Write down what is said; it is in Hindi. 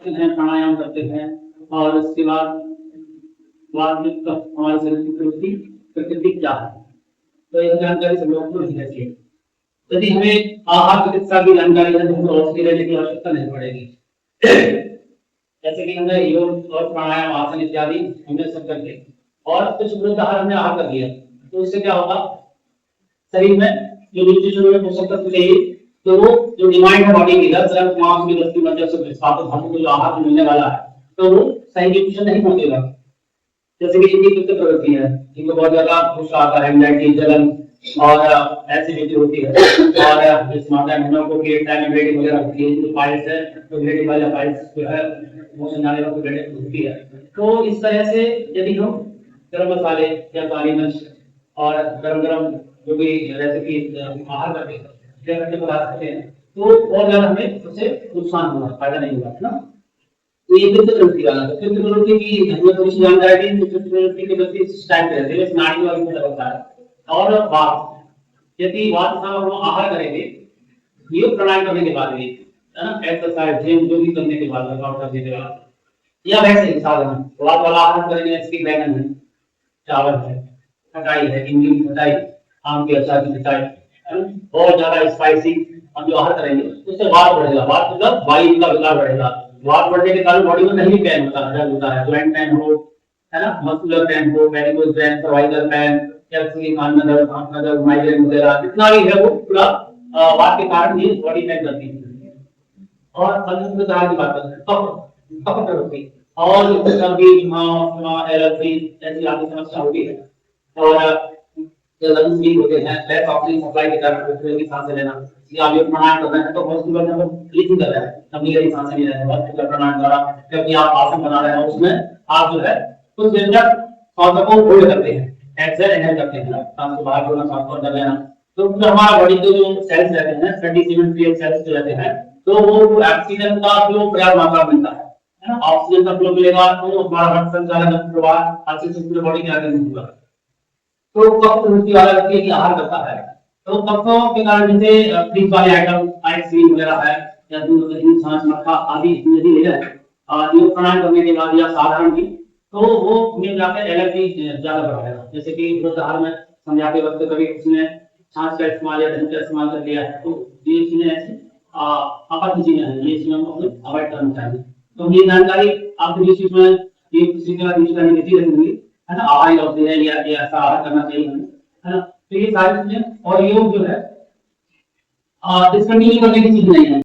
करते हैं, प्राणायाम करते हैं और उसके बाद में हमारे शरीर की प्रकृति क्या है, तो यह जानकारी सब लोगों को नहीं रहती है। यदि हमें आहार चिकित्सा की जानकारी है तो हमें औषधि लेने की आवश्यकता नहीं पड़ेगी। जैसे कि हमने योग और प्राणायाम आसन इत्यादि हमने सब करके और कुछ आहार हमने आहार कर लिया, तो इससे क्या होगा, शरीर में जो न्यूट्रिशन में पोषक तत्व चाहिए तो वो जो डिमांड है बॉडी की रक्त मांस की रस्सी मज्जा से स्थापित हमको जो आहार मिलने वाला है तो वो सही न्यूट्रिशन नहीं पहुंचेगा। जैसे कि इनकी कुछ प्रवृत्ति है, इनको बहुत ज्यादा गुस्सा आता है, एंजाइटी, जलन और एसिडिटी होती है और इस मात्रा में हम लोग को टाइम ब्लीडिंग वगैरह होती है, जो पाइल्स है तो ब्लीडिंग वाला पाइल्स जो है मोशन जाने का ब्लीडिंग होती है। तो इस तरह से यदि हम गरम मसाले या काली मिर्च और गरम जो भी रेसिपी आहार करके बना सकते हैं तो और ज्यादा हमें उससे नुकसान होगा, फायदा नहीं होगा, है ना। तो ये पित्त प्रवृत्ति वाला है। पित्त प्रवृत्ति की हमें थोड़ी सी जानकारी दी, पित्त प्रवृत्ति के प्रति स्टाइल रहते हैं, नाड़ी वाली में होता है। और वात, यदि वात का हम आहार करेंगे योग प्राणायाम करने के बाद भी, है ना, एक्सरसाइज जिम जो भी करने के बाद, वर्कआउट करने के बाद या वैसे ही साधारण वात वाला आहार करेंगे, जैसे कि बैंगन है, चावल है, खटाई है, इमली की खटाई, आम के अचार की खटाई, बहुत ज्यादा स्पाइसी हम जो आहार करेंगे उससे वात बढ़ेगा। वात मतलब वायु का विकार बढ़ेगा। वात बढ़ने के कारण बॉडी में कहीं भी पेन होता है, दर्द होता है, ज्वाइंट पेन हो, है ना, मस्कुलर पेन हो, वेरिकोज पेन, सर्वाइकल पेन, या किसी कान में दर्द, हाथ में दर्द, माइग्रेन वगैरह जितना भी है वो पूरा वात के कारण ही बॉडी पेन करती है। और अन्य प्रकार की बात करते हैं कफ प्रवृत्ति और सर्दी, जुकाम, एलर्जी ऐसी आदि समस्या होती है और लंग्स वीक होते हैं, लेस ऑक्सीजन सप्लाई के कारण ऑक्सीजन की सांसें लेना, या आप प्राणायाम कर रहे हैं तो हॉस्पिटल में हम ब्रीथिंग कर रहे हैं, लंबी गहरी सांसें ले रहे हैं हॉस्पिटल प्राणायाम द्वारा, क्योंकि आप आसन बना रहे हैं उसमें आप जो है कुछ देर तक सांसों को होल्ड करते हैं, एक्सहेल इनहेल करते हैं, सांस को बाहर छोड़ना, सांस को अंदर लेना। तो जो हमारा बॉडी के जो सेल्स रहते हैं 27 ट्रिलियन सेल्स जो रहते हैं, तो वो ऑक्सीजन का फ्लो पर्याप्त मात्रा में मिलता है ना, ऑक्सीजन का फ्लो मिलेगा तो हमारा रक्त संचालन, प्रवाह अच्छे से पूरे बॉडी के आगे होगा। तो कफ प्रवृत्ति वाला व्यक्ति यदि आहार करता है तो कफों के कारण जैसे फ्रीज वाले आइटम, आइसक्रीम वगैरह है या दूध, दही, छाछ, मक्खा आदि यदि ले जाए योग प्राणायाम करने के बाद या साधारण भी, तो वो मिल जाकर एलर्जी ज्यादा बढ़ाएगा। जैसे कि आहार में संध्या के वक्त कभी उसने छाछ का इस्तेमाल या दही का इस्तेमाल कर लिया है तो ये चीजें ऐसी अपच चीजें हैं, ये चीजें हमको अवॉइड करना चाहिए। तो ये जानकारी आपके बीच में ये किसी का बीच में देती रहेंगी, है ना, आहार होती है या ऐसा आहार करना चाहिए हमें, है ना। तो ये सारी चीजें और योग जो है डिस्कंटिन्यू करने की चीज नहीं है।